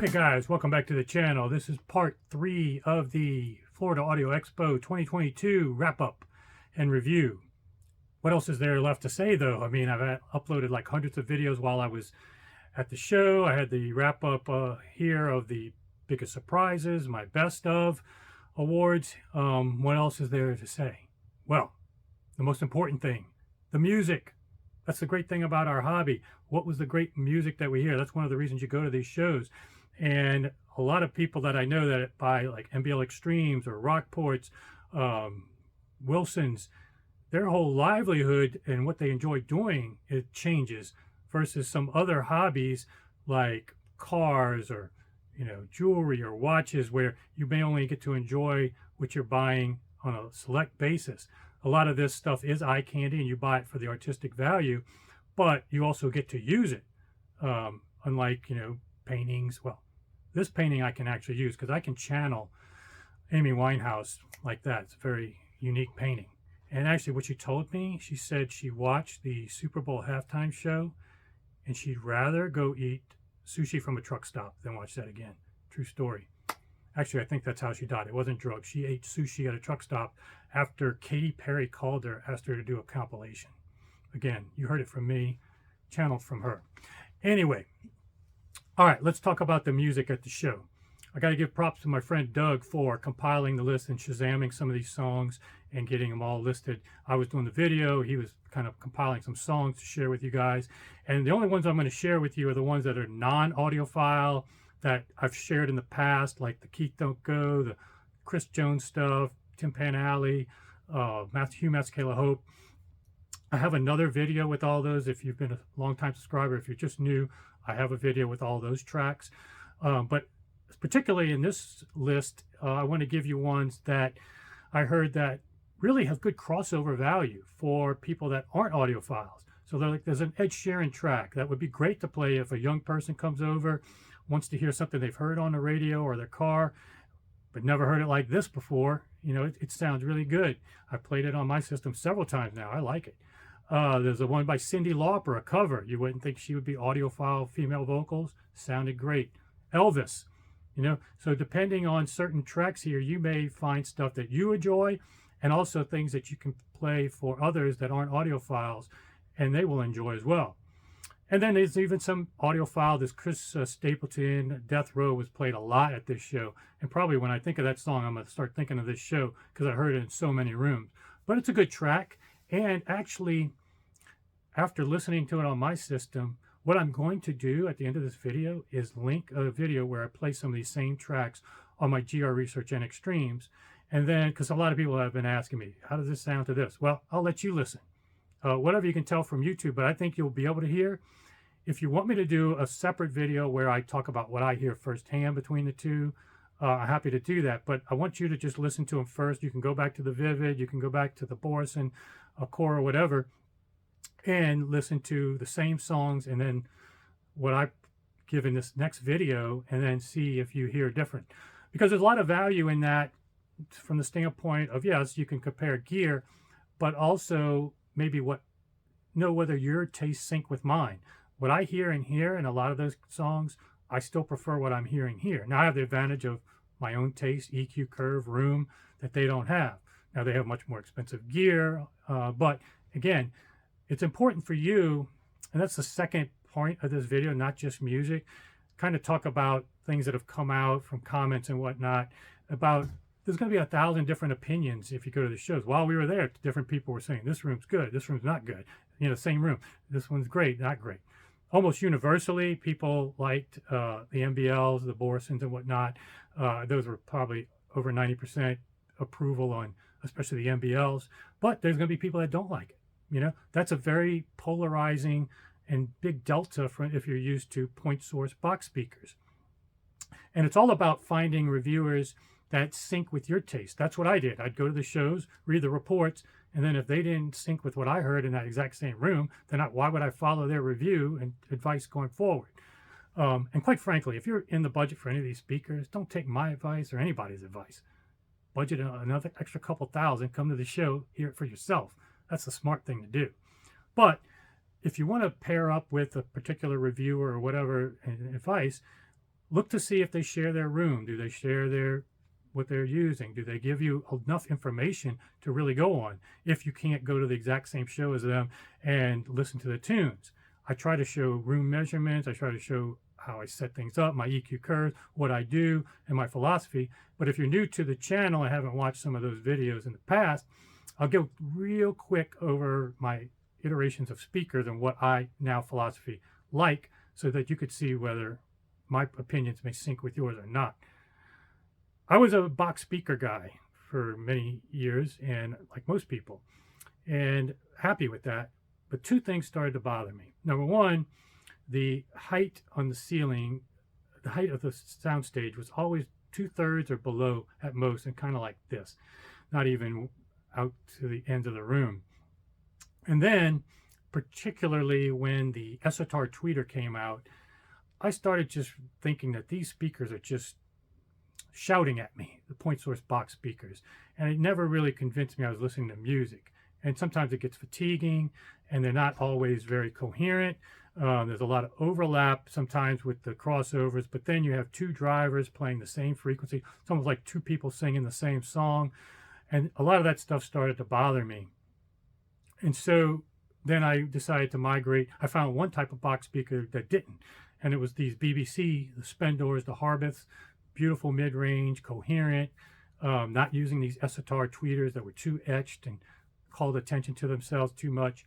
Okay guys, welcome back to the channel. This is part 3 of the Florida Audio Expo 2022 wrap-up and review. What else is there left to say though? I mean, I've uploaded like hundreds of videos while I was at the show. I had the wrap-up here of the biggest surprises, my best of awards. What else is there to say? Well, the most important thing, the music. That's the great thing about our hobby. What was the great music that we hear? That's one of the reasons you go to these shows. And a lot of people that I know that buy like MBL Extremes or Rockports, Wilsons, their whole livelihood and what they enjoy doing, it changes versus some other hobbies like cars or, you know, jewelry or watches where you may only get to enjoy what you're buying on a select basis. A lot of this stuff is eye candy and you buy it for the artistic value, but you also get to use it. Unlike, you know, paintings. Well, this painting I can actually use because I can channel Amy Winehouse like that. It's a very unique painting. And actually what she told me, she said she watched the Super Bowl halftime show and she'd rather go eat sushi from a truck stop than watch that again. True story. Actually, I think that's how she died. It wasn't drugs. She ate sushi at a truck stop after Katy Perry called her, asked her to do a compilation. Again, you heard it from me, channeled from her. Anyway, all right, let's talk about the music at the show. I got to give props to my friend Doug for compiling the list and shazamming some of these songs and getting them all listed. I was doing the video. He was kind of compiling some songs to share with you guys. And the only ones I'm going to share with you are the ones that are non-audiophile that I've shared in the past, like the Keith Don't Go, the Chris Jones stuff, Tim Panalley, Hugh Masekela Hope. I have another video with all those. If you've been a long-time subscriber, if you're just new, I have a video with all those tracks. But particularly in this list, I want to give you ones that I heard that really have good crossover value for people that aren't audiophiles. So there's an Ed Sheeran track that would be great to play if a young person comes over, wants to hear something they've heard on the radio or their car, but never heard it like this before. You know, it sounds really good. I've played it on my system several times now. I like it. There's a one by Cyndi Lauper, a cover. You wouldn't think she would be audiophile female vocals. Sounded great. Elvis, you know, so depending on certain tracks here, you may find stuff that you enjoy and also things that you can play for others that aren't audiophiles and they will enjoy as well. And then there's even some audiophile. This Chris Stapleton, Death Row was played a lot at this show. And probably when I think of that song, I'm going to start thinking of this show because I heard it in so many rooms. But it's a good track. And actually, after listening to it on my system, what I'm going to do at the end of this video is link a video where I play some of these same tracks on my GR Research and Extremes. And then, because a lot of people have been asking me, how does this sound to this? Well, I'll let you listen. Whatever you can tell from YouTube, but I think you'll be able to hear. If you want me to do a separate video where I talk about what I hear firsthand between the two, I'm happy to do that. But I want you to just listen to them first. You can go back to the Vivid, you can go back to the Borison, Core, or whatever, and listen to the same songs and then what I give in this next video and then see if you hear different. Because there's a lot of value in that from the standpoint of, yes, you can compare gear, but also maybe know whether your tastes sync with mine. What I hear in here in a lot of those songs, I still prefer what I'm hearing here. Now I have the advantage of my own taste, EQ curve, room, that they don't have. Now they have much more expensive gear, but again, it's important for you, and that's the second point of this video, not just music, kind of talk about things that have come out from comments and whatnot about there's going to be 1,000 different opinions if you go to the shows. While we were there, different people were saying, this room's good, this room's not good. You know, same room. This one's great, not great. Almost universally, people liked the MBLs, the Borisons and whatnot. Those were probably over 90% approval on, especially the MBLs. But there's going to be people that don't like it. You know, that's a very polarizing and big delta from if you're used to point source box speakers. And it's all about finding reviewers that sync with your taste. That's what I did. I'd go to the shows, read the reports, and then if they didn't sync with what I heard in that exact same room, then why would I follow their review and advice going forward? And quite frankly, if you're in the budget for any of these speakers, don't take my advice or anybody's advice. Budget another extra couple thousand, come to the show, hear it for yourself. That's the smart thing to do. But if you want to pair up with a particular reviewer or whatever advice, look to see if they share their room. Do they share what they're using? Do they give you enough information to really go on if you can't go to the exact same show as them and listen to the tunes? I try to show room measurements. I try to show how I set things up, my EQ curves, what I do, and my philosophy. But if you're new to the channel and haven't watched some of those videos in the past, I'll go real quick over my iterations of speakers and what I now philosophy like, so that you could see whether my opinions may sync with yours or not. I was a box speaker guy for many years, and like most people, and happy with that. But two things started to bother me. Number one, the height on the ceiling, the height of the soundstage was always 2/3 or below at most, and kind of like this, not even out to the end of the room. And then, particularly when the Esotar tweeter came out, I started just thinking that these speakers are just shouting at me, the point source box speakers. And it never really convinced me I was listening to music. And sometimes it gets fatiguing, and they're not always very coherent. There's a lot of overlap sometimes with the crossovers, but then you have two drivers playing the same frequency. It's almost like two people singing the same song. And a lot of that stuff started to bother me. And so then I decided to migrate. I found one type of box speaker that didn't. And it was these BBC, the Spendors, the Harbiths, beautiful mid-range, coherent, not using these Esotar tweeters that were too etched and called attention to themselves too much.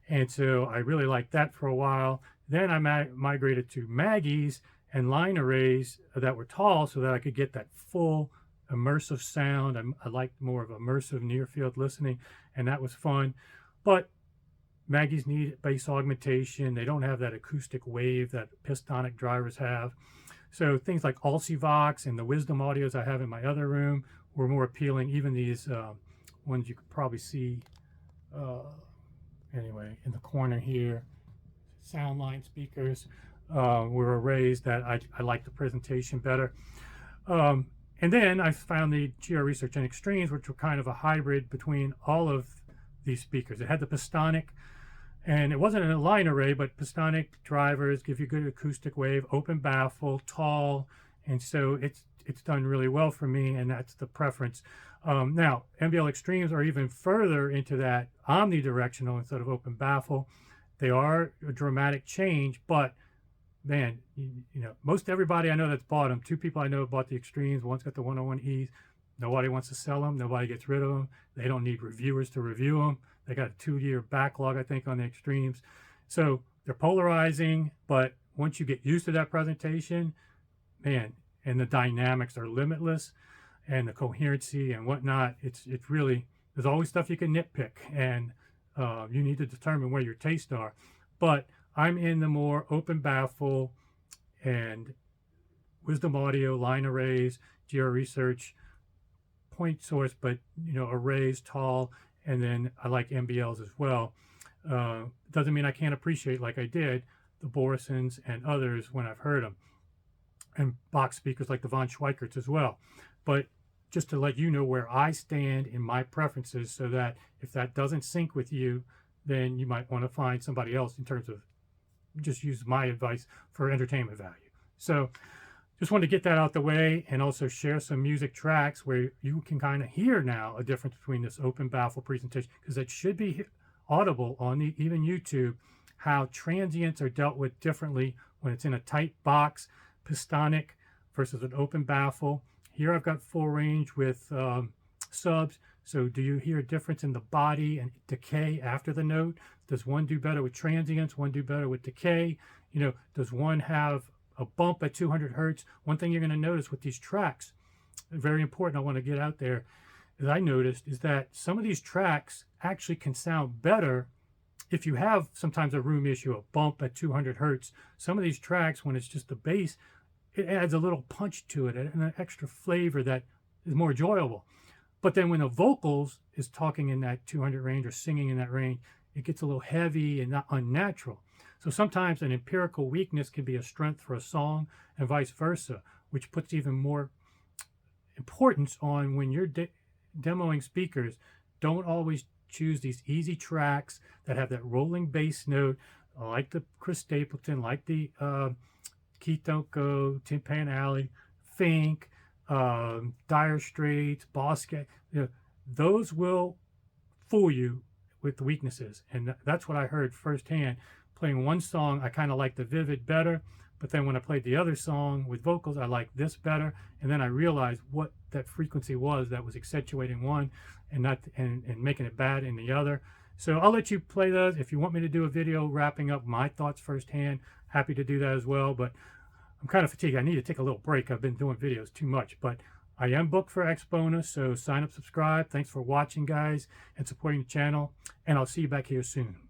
And so I really liked that for a while. Then I migrated to Maggie's and line arrays that were tall, so that I could get that full immersive sound. I liked more of immersive near-field listening, and that was fun. But Maggie's need bass augmentation. They don't have that acoustic wave that Pistonic drivers have. So things like Alcivox and the Wisdom audios I have in my other room were more appealing. Even these ones you could probably see anyway in the corner here, Soundline speakers were arrays that I like the presentation better. And then I found the GR Research and Extremes, which were kind of a hybrid between all of these speakers. It had the Pistonic, and it wasn't a line array, but Pistonic drivers give you good acoustic wave, open baffle, tall, and so it's done really well for me, and that's the preference. Now, MBL Extremes are even further into that omnidirectional instead of open baffle. They are a dramatic change, but man, you know, most everybody I know that's bought them, two people I know bought the Extremes, one's got the 101Es. Nobody wants to sell them. Nobody gets rid of them. They don't need reviewers to review them. They got a 2-year backlog, I think, on the Extremes. So they're polarizing, but once you get used to that presentation, man, and the dynamics are limitless, and the coherency and whatnot, it's really, there's always stuff you can nitpick, and you need to determine where your tastes are. But I'm in the more open baffle and Wisdom audio, line arrays, GR Research, point source, but you know, arrays, tall, and then I like MBLs as well. Doesn't mean I can't appreciate, like I did, the Borisons and others when I've heard them, and box speakers like the von Schweikerts as well. But just to let you know where I stand in my preferences, so that if that doesn't sync with you, then you might want to find somebody else in terms of just use my advice for entertainment value. So just wanted to get that out the way, and also share some music tracks where you can kind of hear now a difference between this open baffle presentation, because it should be audible on even YouTube, how transients are dealt with differently when it's in a tight box, Pistonic versus an open baffle. Here I've got full range with subs. So do you hear a difference in the body and decay after the note? Does one do better with transients? One do better with decay? You know, does one have a bump at 200 hertz? One thing you're going to notice with these tracks, very important, I want to get out there, that I noticed, is that some of these tracks actually can sound better if you have sometimes a room issue, a bump at 200 hertz. Some of these tracks, when it's just the bass, it adds a little punch to it and an extra flavor that is more enjoyable. But then when the vocals is talking in that 200 range or singing in that range, it gets a little heavy and not unnatural. So sometimes an empirical weakness can be a strength for a song, and vice versa, which puts even more importance on when you're demoing speakers. Don't always choose these easy tracks that have that rolling bass note, like the Chris Stapleton, like the Keith Don't Go, Tin Pan Alley, Fink, Dire Straits, Bosque. Those will fool you with the weaknesses. And that's what I heard firsthand. Playing one song, I kind of liked the Vivid better. But then when I played the other song with vocals, I liked this better. And then I realized what that frequency was that was accentuating one and not and making it bad in the other. So I'll let you play those. If you want me to do a video wrapping up my thoughts firsthand, happy to do that as well. But I'm kind of fatigued. I need to take a little break. I've been doing videos too much. But I am booked for Expona, so sign up, subscribe. Thanks for watching, guys, and supporting the channel. And I'll see you back here soon.